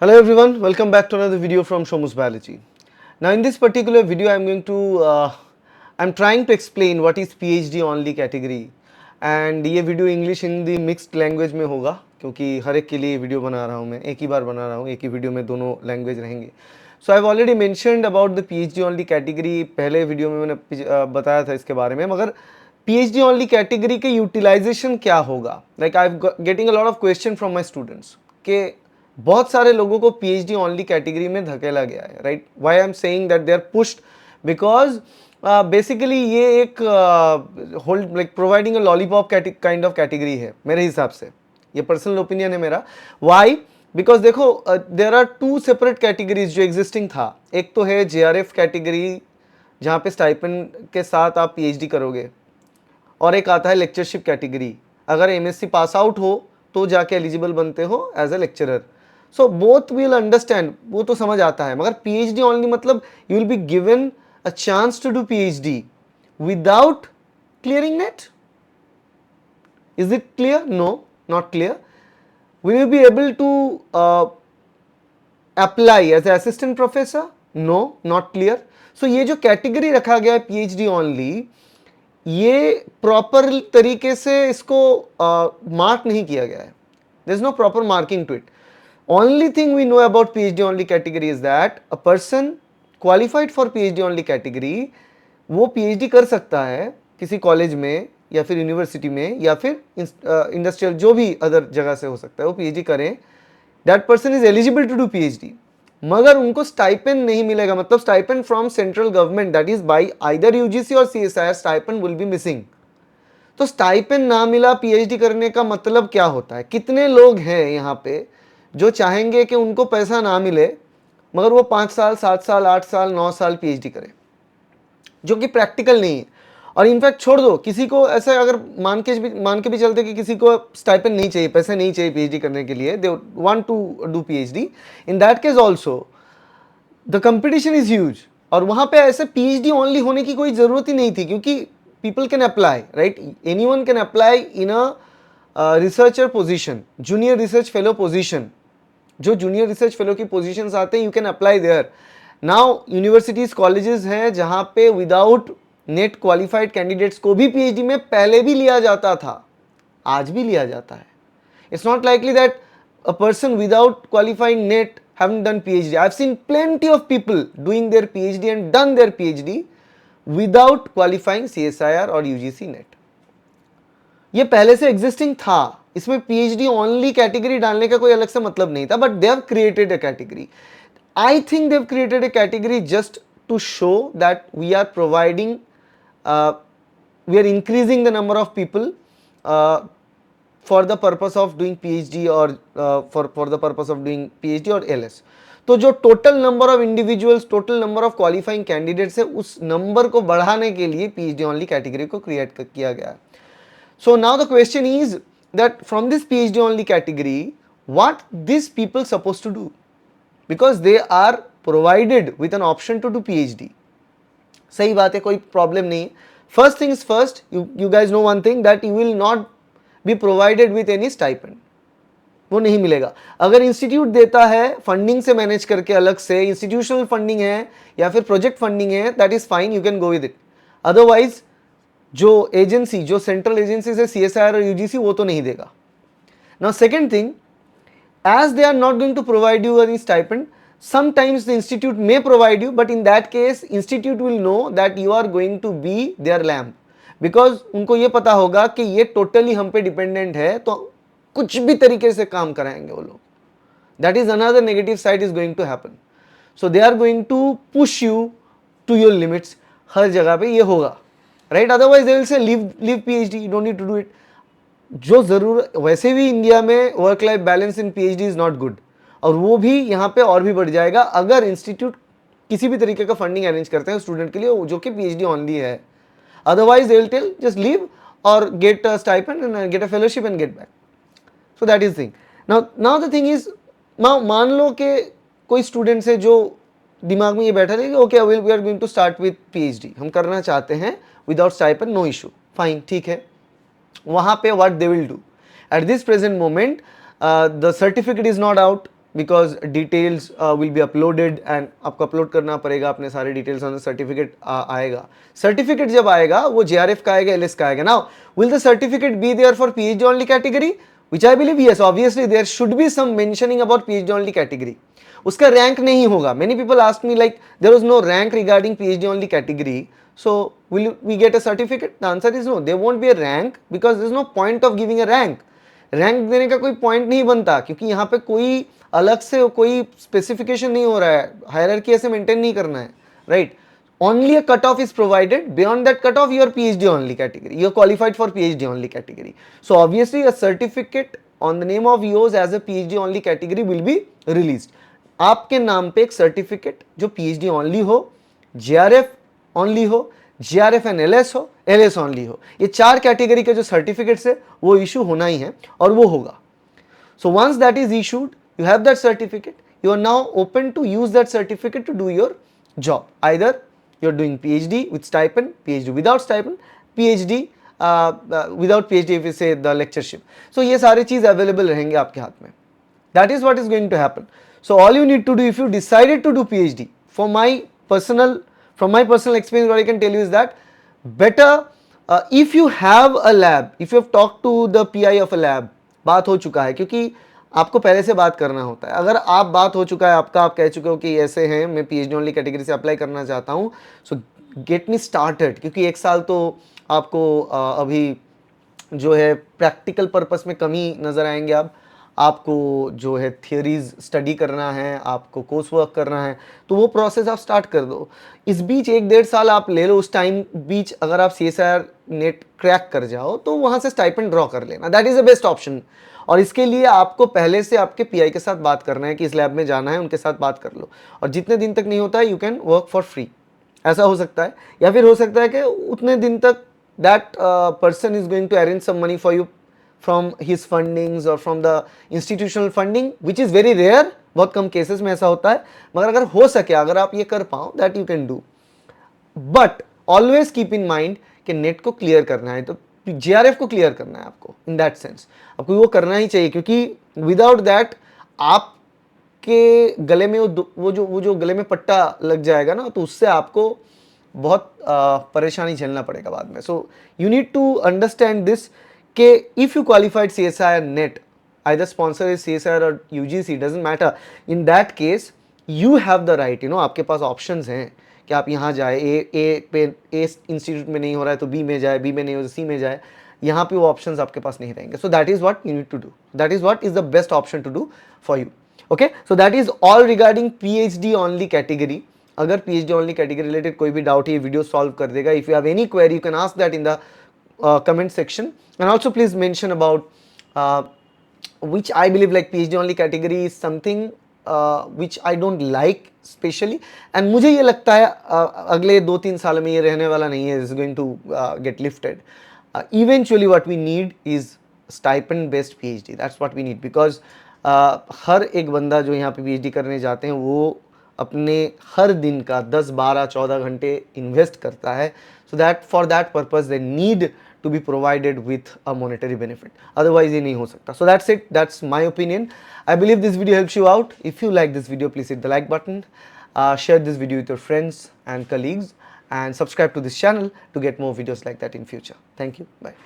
Hello everyone, welcome back to another video from Shomu's Biology. Now in this particular video I'm trying to explain what is PhD only category and ये video English Hindi mixed language में होगा क्योंकि हर एक के लिए video बना रहा हूँ मैं, एक ही बार बना रहा हूँ, एक ही वीडियो में दोनों लैंग्वेज रहेंगे. So I have already mentioned about the PhD only category, पहले वीडियो में मैंने बताया था इसके बारे में. मगर PhD only कैटेगरी के यूटिलाइजेशन क्या होगा? Like I am getting a lot of question from my students के बहुत सारे लोगों को PhD only कैटेगरी में धकेला गया है, right? Why I am saying that they are pushed because basically ये एक hold like providing a lollipop kind of category है मेरे हिसाब से. ये पर्सनल ओपिनियन है मेरा. व्हाई? बिकॉज देखो there are two separate categories जो एग्जिस्टिंग था. एक तो है JRF कैटेगरी जहाँ पे स्टाइपेंड के साथ आप PhD करोगे, और एक आता है लेक्चरशिप कैटेगरी. अगर MSc पास आउट हो तो जाके एलिजिबल बनते हो as a lecturer. So both will understand, वो तो समझ आता है. मगर PhD ओनली मतलब you will be given a chance to do PhD without clearing NET. Is it clear? No, not clear. Will you be able to apply as a assistant professor? No, not clear. So ये जो category रखा गया है PhD only, ये proper तरीके से इसको mark नहीं किया गया है. There is no proper marking to it. Only thing we know about PhD only category is that a person qualified for PhD only category वो PhD कर सकता है किसी कॉलेज में या फिर यूनिवर्सिटी में या फिर इंडस्ट्रियल जो भी अदर जगह से हो सकता है, वो PhD करें. That person is eligible to do PhD. मगर उनको स्टाइपेंड नहीं मिलेगा. मतलब stipend from central government, that is by either UGC और CSIR, stipend will be missing. तो स्टाइपेंड ना मिला PhD करने का मतलब क्या होता है? कितने लोग हैं यहाँ पे जो चाहेंगे कि उनको पैसा ना मिले मगर वो 5 साल 7 साल 8 साल 9 साल PhD करें, जो कि प्रैक्टिकल नहीं है. और इनफैक्ट छोड़ दो, किसी को ऐसा अगर मान के भी चलते कि किसी को स्टाइपेंड नहीं चाहिए, पैसे नहीं चाहिए PhD करने के लिए, they want to do PhD, in that case also the competition is huge. और वहां पे ऐसे PhD ओनली होने की कोई जरूरत ही नहीं थी क्योंकि people can apply, right? Anyone can apply in a researcher position, junior research fellow position. जो जूनियर रिसर्च फेलो की पोजीशंस आते हैं, you can apply there. Now universities colleges हैं जहां पे विदाउट नेट क्वालिफाइड कैंडिडेट्स को भी PhD में पहले भी लिया जाता था, आज भी लिया जाता है. It's not likely that a person without qualifying net haven't done PhD. I've seen plenty of people doing their PhD and done their PhD without qualifying CSIR or UGC net. ये पहले से एग्जिस्टिंग था. इसमें PhD only category डालने का कोई अलग से मतलब नहीं था, but they have created a category. I think they have created a category just to show that we are providing, we are increasing the number of people for the purpose of doing PhD और for the purpose of doing PhD और LS. तो जो total number of individuals, total number of qualifying candidates है, उस नंबर को बढ़ाने के लिए PhD ओनली कैटेगरी को क्रिएट किया गया. So now the question is that from this PhD only category, what these people supposed to do? Because they are provided with an option to do PhD. सही बात है, कोई problem नहीं. First things first, you guys know one thing, that you will not be provided with any stipend. वो नहीं मिलेगा. अगर institute देता है फंडिंग से मैनेज करके, अलग से इंस्टीट्यूशनल फंडिंग है या फिर प्रोजेक्ट फंडिंग है, that is fine, you can go with it. Otherwise जो एजेंसी, जो सेंट्रल एजेंसी है CSIR और UGC, वो तो नहीं देगा. Now second thing, as they are not going to provide you any stipend, sometimes the institute may provide you, but in that case institute will know that you are going to be their lamb, because उनको ये पता होगा कि ये totally हम पे dependent है, तो कुछ भी तरीके से काम कराएंगे वो लोग. That is another negative side is going to happen. So they are going to push you to your limits. हर जगह पे ये होगा, right? Otherwise they will say leave PhD, you don't need to do it. जो जरूर, वैसे भी India में work life balance in PhD is not good, और वो भी यहाँ पे और भी बढ़ जाएगा अगर इंस्टीट्यूट किसी भी तरीके का फंडिंग अरेंज करते हैं स्टूडेंट के लिए जो कि PhD ओनली है. Otherwise they will tell just leave और get a stipend and get a fellowship and get back. So that is thing. Now the thing is, मान लो कि कोई स्टूडेंट है जो दिमाग में ये बैठा है कि okay we are going to start with PhD, हम करना चाहते हैं without stipend, no issue, fine, ठीक है. वहां पे what they will do, at this present moment the certificate is not out, because details will be uploaded and आपको upload करना पड़ेगा अपने सारे डिटेल्स ऑन द सर्टिफिकेट आएगा. सर्टिफिकेट जब आएगा वो JRF का आएगा, LS का आएगा. Now will the certificate be there for PhD only category? Which I believe yes, obviously there should be some mentioning about PhD only category. उसका rank नहीं होगा. Many people ask me like there was no rank regarding PhD only category. So will we get a certificate? The answer is no. There won't be a rank because there is no point of giving a rank. Rank देने का कोई point नहीं बनता क्योंकि यहाँ पे कोई अलग से कोई स्पेसिफिकेशन नहीं हो रहा है, हायरार्की ऐसे मेंटेन नहीं करना है, right. Only a cutoff is provided. Beyond that cutoff, you are PhD only category. You are qualified for PhD only category. So obviously, a certificate on the name of yours as a PhD only category will be released. आपके नाम पे एक certificate जो PhD only हो, JRF only हो, JRF and LS हो, LS only हो, ये चार कैटेगरी के जो सर्टिफिकेट्स है वो इशू होना ही है और वो होगा. So once that is issued, you have that certificate. You are now open to use that certificate to do your job. Either you're doing PhD with stipend, PhD without stipend, PhD without PhD if you say the lectureship. So ये सारी चीज available रहेंगे आपके हाथ में. That is what is going to happen. So all you need to do if you decided to do PhD, from my personal experience, what I can tell you is that better if you have a lab, if you have talked to the PI of a lab, बात हो चुका है क्योंकि आपको पहले से बात करना होता है. अगर आप बात हो चुका है आपका, आप कह चुके हो कि ऐसे हैं, मैं PhD ओनली कैटेगरी से अप्लाई करना चाहता हूँ, सो गेट मी स्टार्टेड. क्योंकि एक साल तो आपको अभी जो है प्रैक्टिकल पर्पस में कम ही नज़र आएंगे. आपको जो है थियरीज स्टडी करना है, आपको कोर्स वर्क करना है, तो वो प्रोसेस आप स्टार्ट कर दो. इस बीच 1-1.5 साल आप ले लो. उस टाइम बीच अगर आप CSIR नेट क्रैक कर जाओ तो वहाँ से स्टाइपेंड ड्रॉ कर लेना. That is the best option. और इसके लिए आपको पहले से आपके PI के साथ बात करना है कि इस लैब में जाना है, उनके साथ बात कर लो. और जितने दिन तक नहीं होता है you can work for free, ऐसा हो सकता है. या फिर हो सकता है कि उतने दिन तक that person is going to arrange some money for you from his fundings और from the institutional funding, which is very rare. बहुत कम केसेस में ऐसा होता है, मगर अगर हो सके, अगर आप ये कर पाओ, that you can do. But always keep in mind कि नेट को क्लियर करना है तो JRF को क्लियर करना है आपको. इन दैट सेंस आपको वो करना ही चाहिए क्योंकि विदाउट दैट आपके गले में वो जो गले में पट्टा लग जाएगा ना, तो उससे आपको बहुत परेशानी झेलना पड़ेगा बाद में. So you need to understand this कि if you qualified CSIR NET, either sponsor is CSIR or UGC, doesn't matter. In that case you have the right, you know, आपके पास ऑप्शंस हैं कि आप यहाँ जाए, ए इंस्टीट्यूट में नहीं हो रहा है तो B में जाए, B में नहीं हो तो C में जाए. यहाँ पे वो ऑप्शंस आपके पास नहीं रहेंगे. So that is what you need to do. That is what is the best option to do for you. Okay, so that is all regarding PhD only category. अगर PhD ओनली कैटेगरी रिलेटेड कोई भी doubt है, ये video solve कर देगा. If you have any query you can ask that in the comment section, and also please mention about which I believe like PhD only category is something which I don't like specially, and मुझे ये लगता है अगले 2-3 साल में ये रहने वाला नहीं है. is going to get lifted. Eventually what we need is stipend based PhD. That's what we need because हर एक बंदा जो यहाँ पे PhD करने जाते हैं वो अपने हर दिन का 10, 12, 14 घंटे इन्वेस्ट करता है. So that for that purpose they need to be provided with a monetary benefit. Otherwise ये नहीं हो सकता. So that's it. That's my opinion. I believe this video helps you out. If you like this video, please hit the like button. Share this video with your friends and colleagues, and subscribe to this channel to get more videos like that in future. Thank you. Bye.